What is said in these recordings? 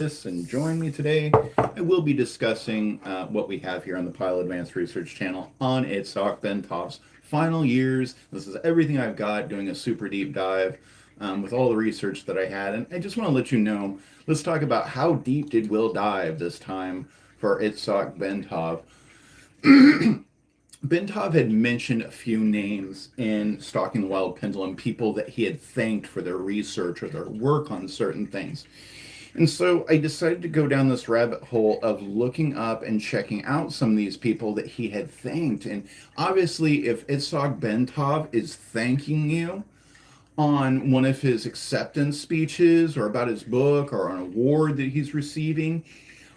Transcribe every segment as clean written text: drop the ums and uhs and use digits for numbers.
and join me today. I will be discussing what we have here on the Pyle Advanced Research channel on Itzhak Bentovs final years. This is everything I've got, doing a super deep dive with all the research that I had. And I just want to let you know, let's talk about how deep did Will dive this time for Itzhak Bentov. Bentov had mentioned a few names in Stalking the Wild Pendulum, people that he had thanked for their research or their work on certain things. And so I decided to go down this rabbit hole of looking up and checking out some of these people that he had thanked. And obviously, if Itzhak Bentov is thanking you on one of his acceptance speeches or about his book or an award that he's receiving,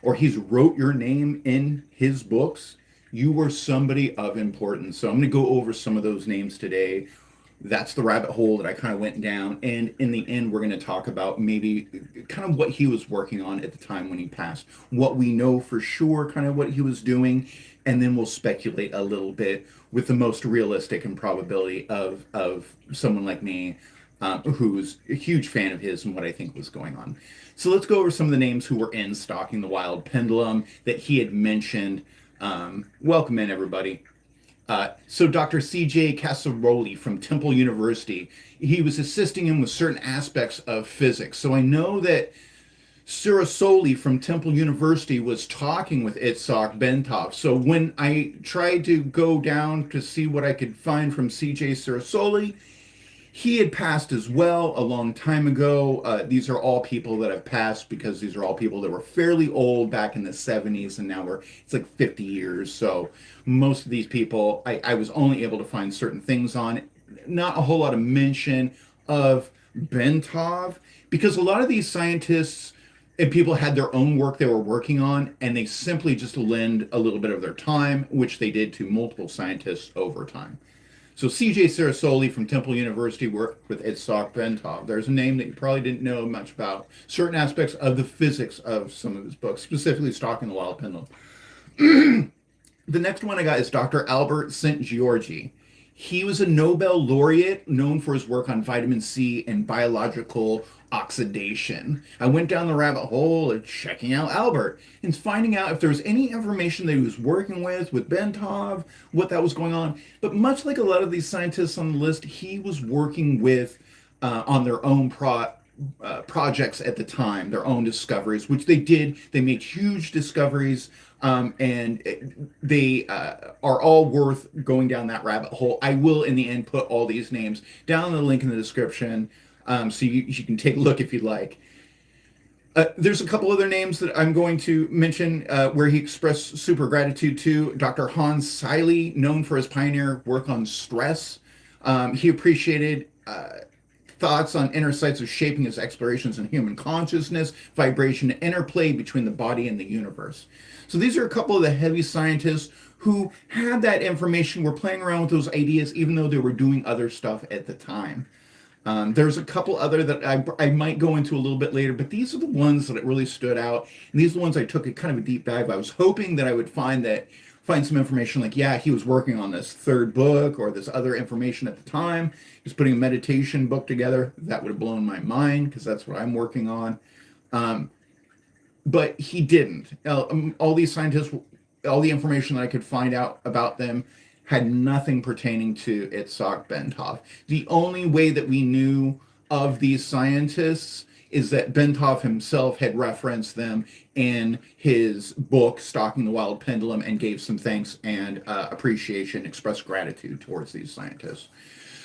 or he's wrote your name in his books, you were somebody of importance. So I'm going to go over some of those names today. That's the rabbit hole that I kind of went down. And in the end, we're going to talk about maybe kind of what he was working on at the time when he passed, what we know for sure, kind of what he was doing. And then we'll speculate a little bit with the most realistic improbability of someone like me, who's a huge fan of his and what I think was going on. So let's go over some of the names who were in Stalking the Wild Pendulum that he had mentioned. Welcome in, everybody. So Dr. C.J. Casaroli from Temple University, he was assisting him with certain aspects of physics. So I know that Cirasoli from Temple University was talking with Itzhak Bentov. So when I tried to go down to see what I could find from C.J. Cirasoli, he had passed as well a long time ago. These are all people that have passed because these are all people that were fairly old back in the 70s, and now it's like 50 years. So most of these people, I was only able to find certain things on. Not a whole lot of mention of Bentov, because a lot of these scientists and people had their own work they were working on, and they simply just lend a little bit of their time, which they did to multiple scientists over time. So C.J. Cirasoli from Temple University worked with Itzhak Bentov. There's a name that you probably didn't know much about. Certain aspects of the physics of some of his books, specifically Stalking the Wild Pendulum. The next one I got is Dr. Albert St. Georgi. He was a Nobel laureate known for his work on vitamin C and biological oxidation. I went down the rabbit hole of checking out Albert and finding out if there was any information that he was working with Bentov, what that was going on. But much like a lot of these scientists on the list, he was working with on their own projects at the time, their own discoveries, which they did. They made huge discoveries, and they are all worth going down that rabbit hole. I will, in the end, put all these names down in the link in the description, so you can take a look if you'd like. There's a couple other names that I'm going to mention where he expressed super gratitude to. Dr. Hans Seily, known for his pioneer work on stress. He appreciated thoughts on inner sights of shaping his explorations in human consciousness, vibration, and interplay between the body and the universe. So these are a couple of the heavy scientists who had that information, were playing around with those ideas, even though they were doing other stuff at the time. There's a couple other that I might go into a little bit later, but these are the ones that really stood out. And these are the ones I took a kind of a deep dive. I was hoping that I would find some information like, yeah, he was working on this third book or this other information at the time. He was putting a meditation book together. That would have blown my mind because that's what I'm working on. But he didn't. All these scientists, all the information that I could find out about them had nothing pertaining to Itzhak Bentov. The only way that we knew of these scientists is that Bentov himself had referenced them in his book, Stalking the Wild Pendulum, and gave some thanks and appreciation, expressed gratitude towards these scientists.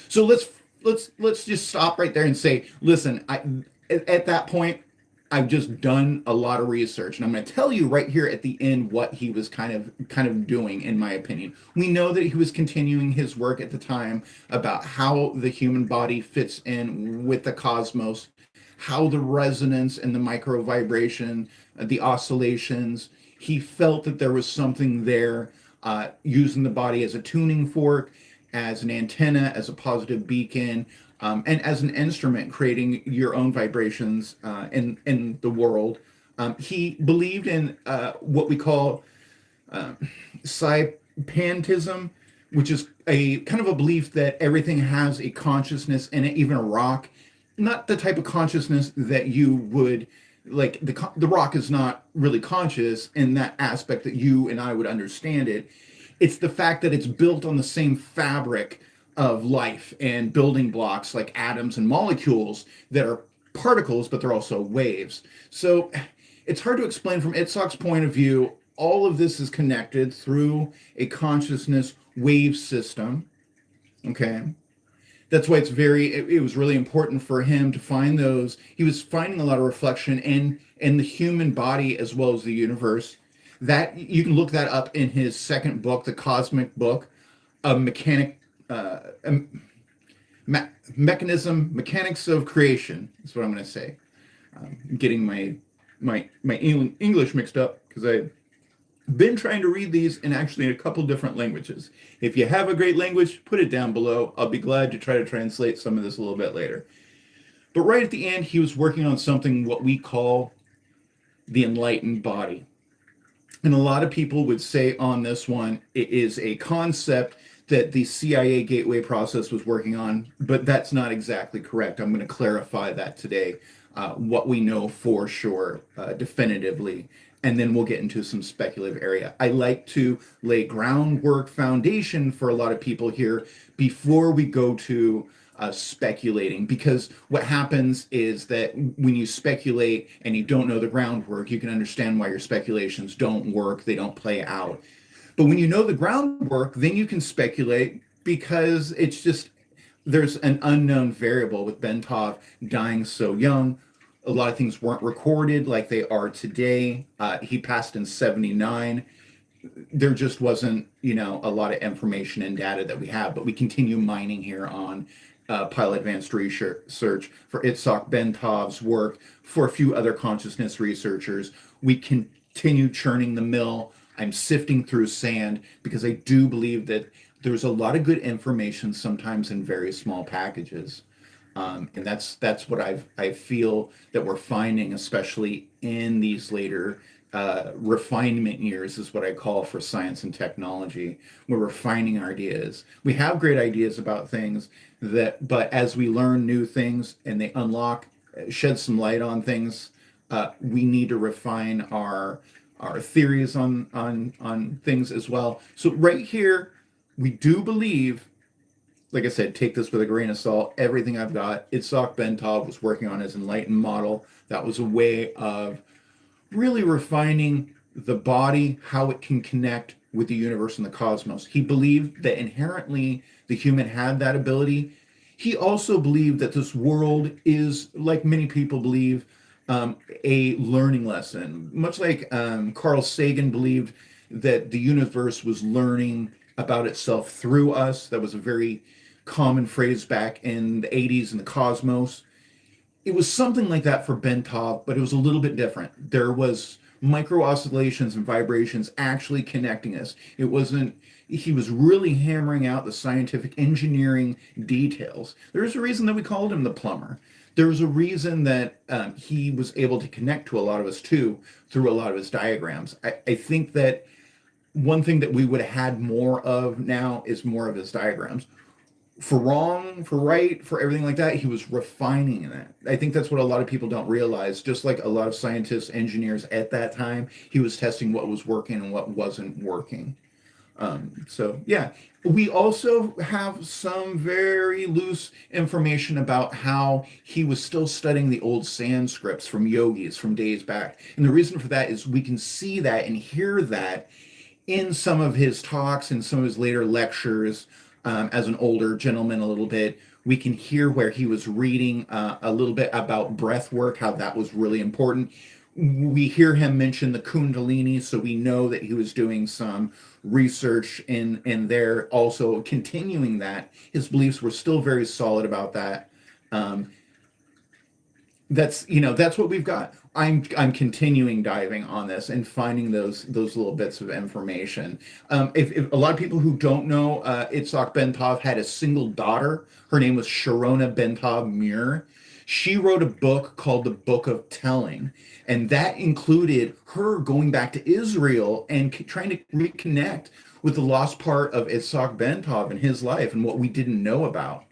So let's just stop right there and say, listen, at that point, I've just done a lot of research, and I'm going to tell you right here at the end what he was kind of doing, in my opinion. We know that he was continuing his work at the time about how the human body fits in with the cosmos, how the resonance and the micro vibration, the oscillations. He felt that there was something there, using the body as a tuning fork, as an antenna, as a positive beacon, and as an instrument, creating your own vibrations in the world. He believed in what we call psypantism, which is a kind of a belief that everything has a consciousness in it, even a rock. Not the type of consciousness that you would like the rock is not really conscious in that aspect that you and I would understand it. It's the fact that it's built on the same fabric of life and building blocks like atoms and molecules that are particles, but they're also waves. So it's hard to explain from Itzhak's point of view. All of this is connected through a consciousness wave system. Okay. That's why it was really important for him to find those. He was finding a lot of reflection in the human body as well as the universe. That you can look that up in his second book, the Cosmic Book of uh, Mechanics of Creation. That's what I'm going to say. I'm getting my English mixed up because I've been trying to read these in actually in a couple different languages. If you have a great language, put it down below. I'll be glad to try to translate some of this a little bit later. But right at the end, he was working on something what we call the enlightened body. And a lot of people would say on this one, it is a concept that the CIA gateway process was working on, but that's not exactly correct. I'm going to clarify that today, what we know for sure, definitively, and then we'll get into some speculative area. I like to lay groundwork foundation for a lot of people here before we go to speculating, because what happens is that when you speculate and you don't know the groundwork, you can understand why your speculations don't work, they don't play out. But when you know the groundwork, then you can speculate because it's just there's an unknown variable with Bentov dying so young. A lot of things weren't recorded like they are today. He passed in 79. There just wasn't, a lot of information and data that we have, but we continue mining here on Pyle Advanced Research for Itzhak Bentov's work, for a few other consciousness researchers. We continue churning the mill. I'm sifting through sand because I do believe that there's a lot of good information sometimes in very small packages. And that's what I feel that we're finding, especially in these later refinement years, is what I call for science and technology. We're refining our ideas. We have great ideas about things but as we learn new things and they shed some light on things, we need to refine our theories on things as well. So right here, we do believe, like I said, take this with a grain of salt. Everything I've got, Itzhak Bentov was working on his enlightened model. That was a way of really refining the body, how it can connect with the universe and the cosmos. He believed that inherently the human had that ability. He also believed that this world is, like many people believe, a learning lesson. Much like Carl Sagan believed that the universe was learning about itself through us. That was a very common phrase back in the 80s in the cosmos. It was something like that for Bentov, but it was a little bit different. There was micro oscillations and vibrations actually connecting us. It wasn't, he was really hammering out the scientific engineering details. There's a reason that we called him the plumber. There's a reason that he was able to connect to a lot of us too, through a lot of his diagrams. I think that one thing that we would have had more of now is more of his diagrams. For wrong, for right, for everything like that, he was refining that. I think that's what a lot of people don't realize. Just like a lot of scientists, engineers at that time, he was testing what was working and what wasn't working. So yeah, we also have some very loose information about how he was still studying the old Sanskrits from yogis from days back. And the reason for that is we can see that and hear that in some of his talks and some of his later lectures. As an older gentleman, a little bit, we can hear where he was reading a little bit about breath work, how that was really important. We hear him mention the Kundalini, so we know that he was doing some research in there, also continuing that. His beliefs were still very solid about that. That's what we've got. I'm continuing diving on this and finding those little bits of information. If a lot of people who don't know, Itzhak Bentov had a single daughter. Her name was Sharona Bentov Muir. She wrote a book called The Book of Telling, and that included her going back to Israel and trying to reconnect with the lost part of Itzhak Bentov in his life and what we didn't know about.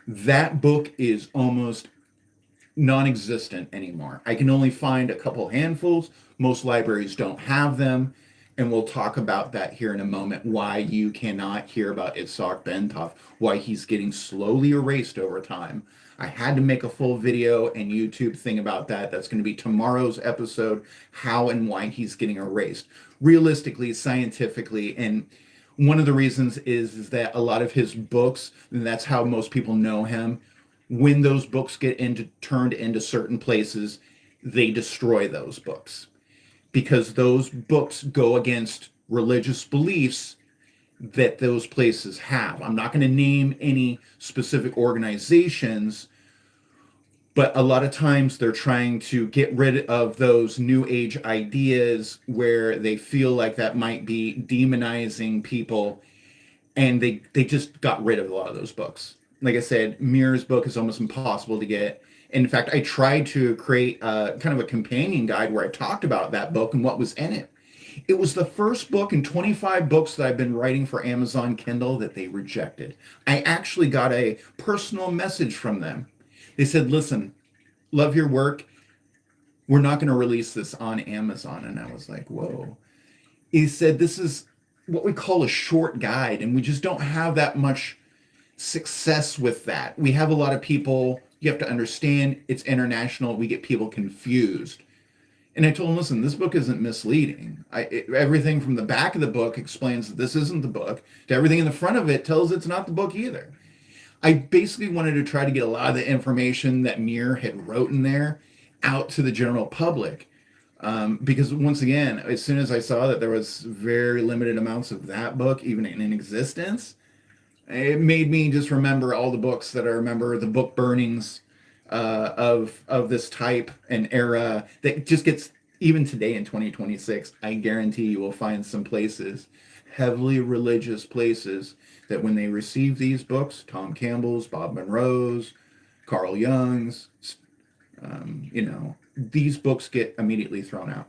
That book is almost non-existent anymore. I can only find a couple handfuls. Most libraries don't have them. And we'll talk about that here in a moment, why you cannot hear about Itzhak Bentov, why he's getting slowly erased over time. I had to make a full video and YouTube thing about that. That's going to be tomorrow's episode, how and why he's getting erased. Realistically, scientifically, and one of the reasons is that a lot of his books, and that's how most people know him, when those books get into turned into certain places, they destroy those books because those books go against religious beliefs that those places have. I'm not going to name any specific organizations, but a lot of times they're trying to get rid of those new age ideas where they feel like that might be demonizing people, and they just got rid of a lot of those books. Like I said, Mir's book is almost impossible to get. In fact, I tried to create kind of a companion guide where I talked about that book and what was in it. It was the first book in 25 books that I've been writing for Amazon Kindle that they rejected. I actually got a personal message from them. They said, listen, love your work. We're not going to release this on Amazon. And I was like, whoa. He said, this is what we call a short guide, and we just don't have that much success with that. We have a lot of people, you have to understand, it's international. We get people confused. And I told him, listen, this book isn't misleading. Everything from the back of the book explains that this isn't the book, to everything in the front of it tells it's not the book either. I basically wanted to try to get a lot of the information that Mir had wrote in there out to the general public. Because once again, as soon as I saw that there was very limited amounts of that book even in existence, it made me just remember all the books that I remember, the book burnings of this type and era that just gets, even today in 2026, I guarantee you will find some places, heavily religious places, that when they receive these books, Tom Campbell's, Bob Monroe's, Carl Jung's, these books get immediately thrown out.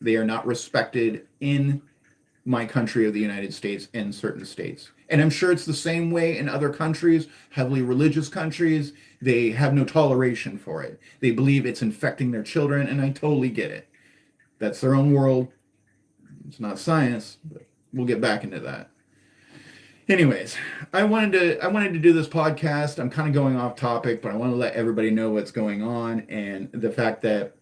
They are not respected in my country of the United States and certain states. And I'm sure it's the same way in other countries, heavily religious countries. They have no toleration for it. They believe it's infecting their children, and I totally get it. That's their own world. It's not science, but we'll get back into that. Anyways, I wanted to do this podcast. I'm kind of going off topic, but I want to let everybody know what's going on, and the fact that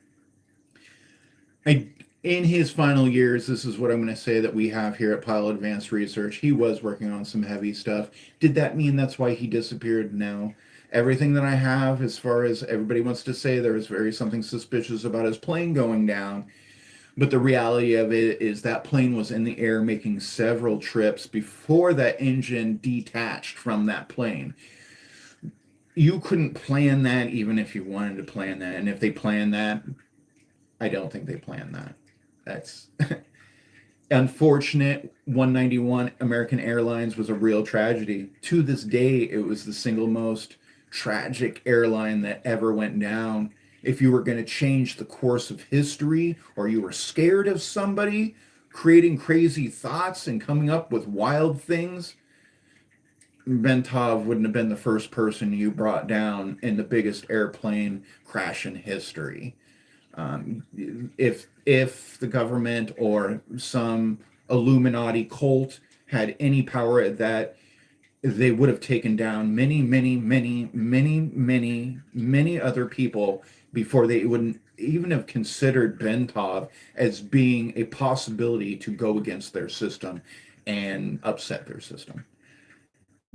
in his final years, this is what I'm going to say that we have here at Pyle Advanced Research. He was working on some heavy stuff. Did that mean that's why he disappeared? No. Everything that I have, as far as everybody wants to say, there was very something suspicious about his plane going down. But the reality of it is that plane was in the air making several trips before that engine detached from that plane. You couldn't plan that even if you wanted to plan that. And if they planned that, I don't think they planned that. That's unfortunate. 191 American Airlines was a real tragedy. To this day, it was the single most tragic airline that ever went down. If you were going to change the course of history, or you were scared of somebody creating crazy thoughts and coming up with wild things, Bentov wouldn't have been the first person you brought down in the biggest airplane crash in history. If the government or some Illuminati cult had any power at that, they would have taken down many, many, many, many, many, many other people before they wouldn't even have considered Bentov as being a possibility to go against their system and upset their system.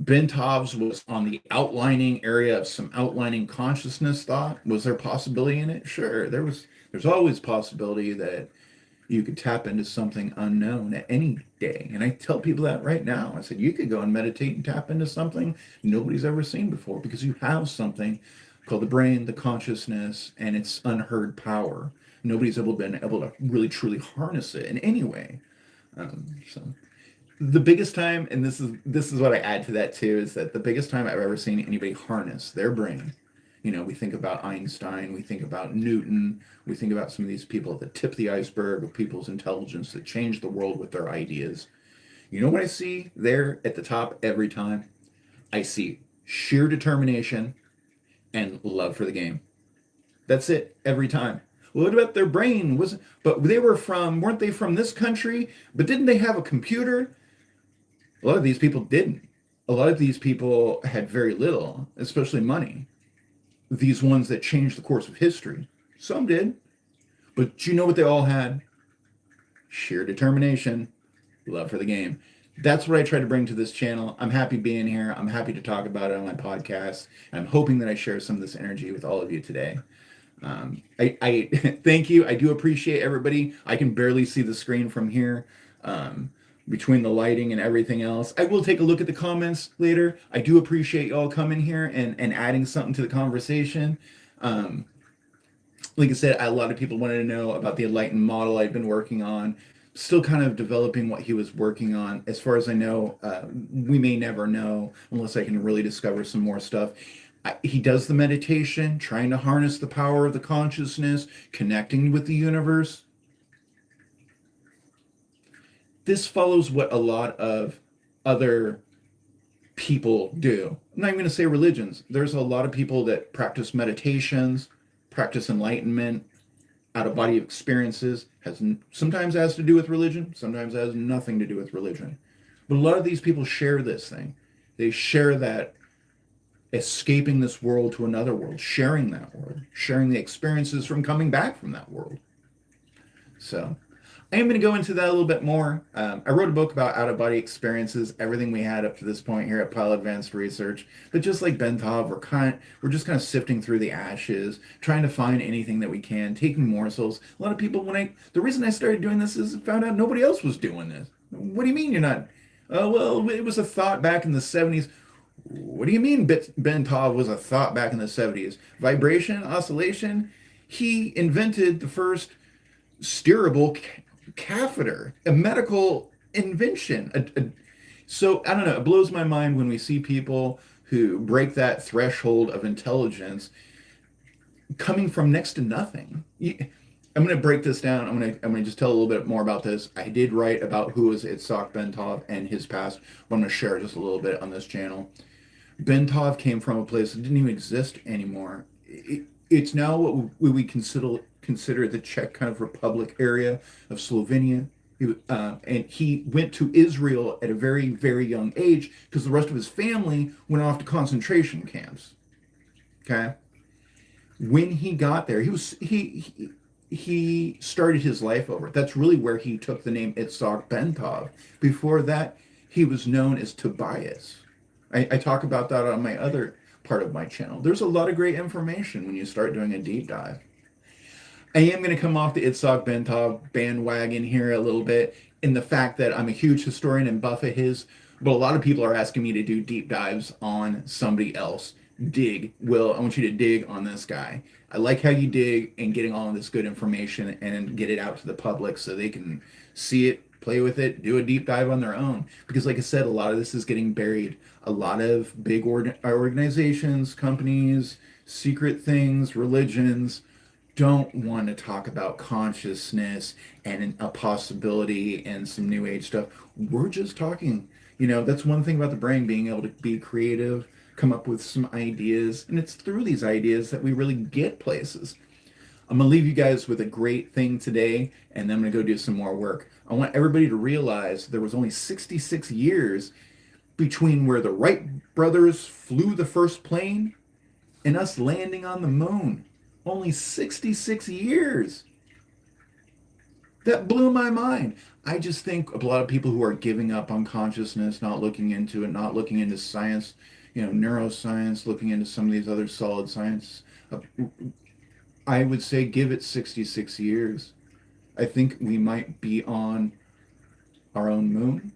Bentovs was on the outlining area of some outlining consciousness thought. Was there possibility in it? Sure, there's always possibility that you could tap into something unknown at any day. And I tell people that right now. I said, you could go and meditate and tap into something nobody's ever seen before, because you have something called the brain, the consciousness, and its unheard power. Nobody's been able to really truly harness it in any way. So the biggest time, and this is what I add to that too, is that the biggest time I've ever seen anybody harness their brain. We think about Einstein, we think about Newton, we think about some of these people at the tip of the iceberg of people's intelligence that change the world with their ideas. You know what I see there at the top every time? I see sheer determination and love for the game. That's it every time. What about their brain? But weren't they from this country? But didn't they have a computer? A lot of these people didn't. A lot of these people had very little, especially money. These ones that changed the course of history. Some did. But you know what they all had? Sheer determination, love for the game. That's what I try to bring to this channel. I'm happy being here. I'm happy to talk about it on my podcast. I'm hoping that I share some of this energy with all of you today. I thank you. I do appreciate everybody. I can barely see the screen from here. Between the lighting and everything else. I will take a look at the comments later. I do appreciate y'all coming here and adding something to the conversation. Like I said, a lot of people wanted to know about the enlightened model I've been working on. Still kind of developing what he was working on. As far as I know, we may never know unless I can really discover some more stuff. He does the meditation, trying to harness the power of the consciousness, connecting with the universe. This follows what a lot of other people do. I'm not even going to say religions. There's a lot of people that practice meditations, practice enlightenment, out-of-body experiences. Sometimes has to do with religion, sometimes has nothing to do with religion. But a lot of these people share this thing. They share that escaping this world to another world, sharing that world, sharing the experiences from coming back from that world. So I am going to go into that a little bit more. I wrote a book about out-of-body experiences, everything we had up to this point here at Pyle Advanced Research. But just like Bentov, we're just kind of sifting through the ashes, trying to find anything that we can, taking morsels. A lot of people, the reason I started doing this is I found out nobody else was doing this. What do you mean you're not? Well, it was a thought back in the 70s. What do you mean Bentov was a thought back in the 70s? Vibration, oscillation. He invented the first steerable catheter, a medical invention. So I don't know, it blows my mind when we see people who break that threshold of intelligence coming from next to nothing. I'm going to break this down. I'm going to just tell a little bit more about this. I did write about who is Itzhak Bentov and his past, but I'm going to share just a little bit on this channel. Bentov came from a place that didn't even exist anymore. It's now what we consider the Czech kind of Republic area of Slovenia. And he went to Israel at a very, very young age because the rest of his family went off to concentration camps. Okay? When he got there, he started his life over. That's really where he took the name Itzhak Bentov. Before that, he was known as Tobias. I talk about that on my other part of my channel. There's a lot of great information when you start doing a deep dive. I am going to come off the Itzhak Bentov bandwagon here a little bit in the fact that I'm a huge historian and buff of his, but a lot of people are asking me to do deep dives on somebody else. Will, I want you to dig on this guy. I like how you dig and getting all of this good information and get it out to the public so they can see it, play with it, do a deep dive on their own. Because like I said, a lot of this is getting buried. A lot of big organizations, companies, secret things, religions don't want to talk about consciousness and a possibility and some new age stuff. We're just talking. That's one thing about the brain, being able to be creative, come up with some ideas, and it's through these ideas that we really get places. I'm going to leave you guys with a great thing today, and then I'm going to go do some more work. I want everybody to realize there was only 66 years between where the Wright brothers flew the first plane and us landing on the moon. Only 66 years. That blew my mind. I just think a lot of people who are giving up on consciousness, not looking into it, not looking into science, neuroscience, looking into some of these other solid science, I would say give it 66 years. I think we might be on our own moon.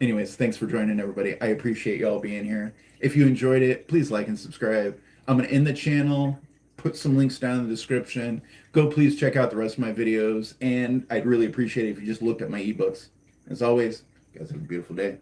Anyways, thanks for joining, everybody. I appreciate y'all being here. If you enjoyed it, please like and subscribe. I'm going to end the channel, put some links down in the description. Go please check out the rest of my videos, and I'd really appreciate it if you just looked at my ebooks. As always, you guys have a beautiful day.